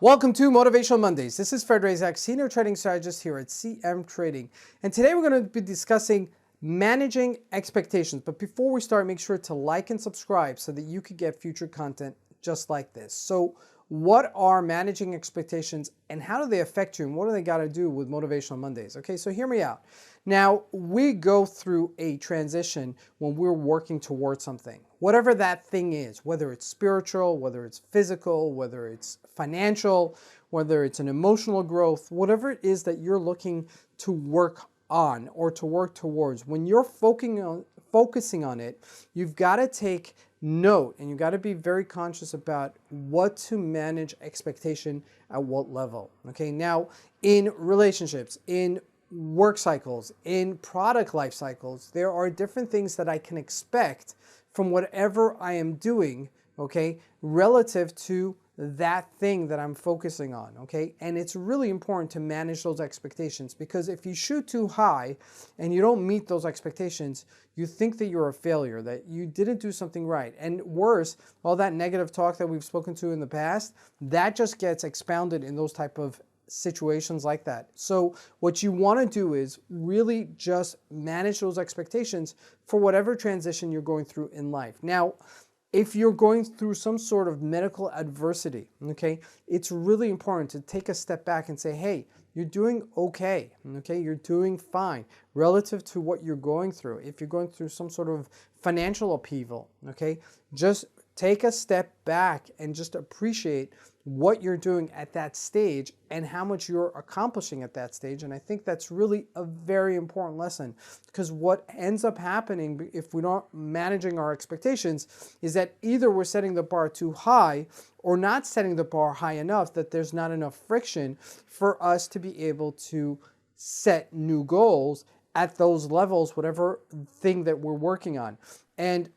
Welcome to Motivational Mondays. This is Fred Razak, Senior Trading Strategist here at CMTrading. And today we're going to be discussing managing expectations. But before we start, make sure to like and subscribe so that you can get future content just like this. So what are managing expectations and how do they affect you and what do they got to do with Motivational Mondays? Okay, so hear me out. Now, we go through a transition when we're working towards something. Whatever that thing is, whether it's spiritual, whether it's physical, whether it's financial, whether it's an emotional growth, whatever it is that you're looking to work on or to work towards, when you're focusing on it, you've got to take note and you've got to be very conscious about what to manage expectation at what level. Okay, now in relationships, in work cycles, in product life cycles, there are different things that I can expect from whatever I am doing, okay, relative to that thing that I'm focusing on, okay? And it's really important to manage those expectations because if you shoot too high and you don't meet those expectations, you think that you're a failure, that you didn't do something right. And worse, all that negative talk that we've spoken to in the past, that just gets expounded in those type of situations like that. So what you want to do is really just manage those expectations for whatever transition you're going through in life. Now, if you're going through some sort of medical adversity, okay, it's really important to take a step back and say, hey, you're doing okay, you're doing fine relative to what you're going through. If you're going through some sort of financial upheaval, okay, just take a step back and just appreciate what you're doing at that stage and how much you're accomplishing at that stage. And I think that's really a very important lesson because what ends up happening if we're not managing our expectations is that either we're setting the bar too high or not setting the bar high enough that there's not enough friction for us to be able to set new goals at those levels, whatever thing that we're working on. And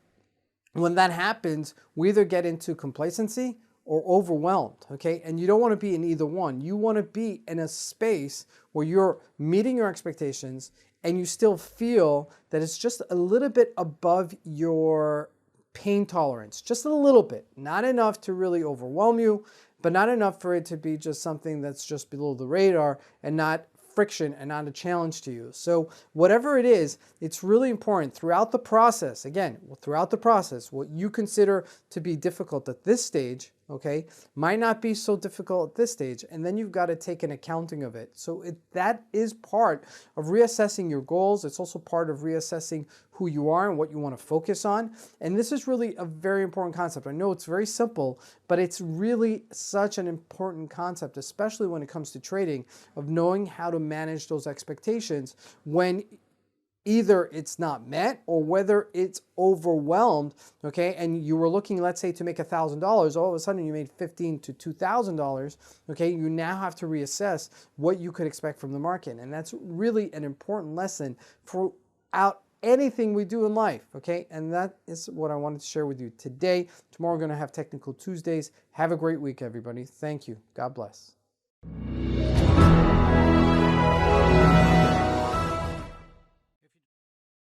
when that happens, we either get into complacency or overwhelmed, okay? And you don't want to be in either one. You want to be in a space where you're meeting your expectations and you still feel that it's just a little bit above your pain tolerance, just a little bit. Not enough to really overwhelm you, but not enough for it to be just something that's just below the radar and not friction and not a challenge to you. So whatever it is, it's really important throughout the process, again, throughout the process, what you consider to be difficult at this stage, okay, might not be so difficult at this stage, and then you've got to take an accounting of it. So that is part of reassessing your goals. It's also part of reassessing who you are and what you want to focus on. And this is really a very important concept. I know it's very simple, but it's really such an important concept, especially when it comes to trading, of knowing how to manage those expectations when either it's not met or whether it's overwhelmed, okay? And you were looking, let's say, to make $1,000, all of a sudden you made $1,500 to $2,000, okay? You now have to reassess what you could expect from the market. And that's really an important lesson throughout anything we do in life, okay? And that is what I wanted to share with you today. Tomorrow we're gonna have Technical Tuesdays. Have a great week, everybody. Thank you. God bless.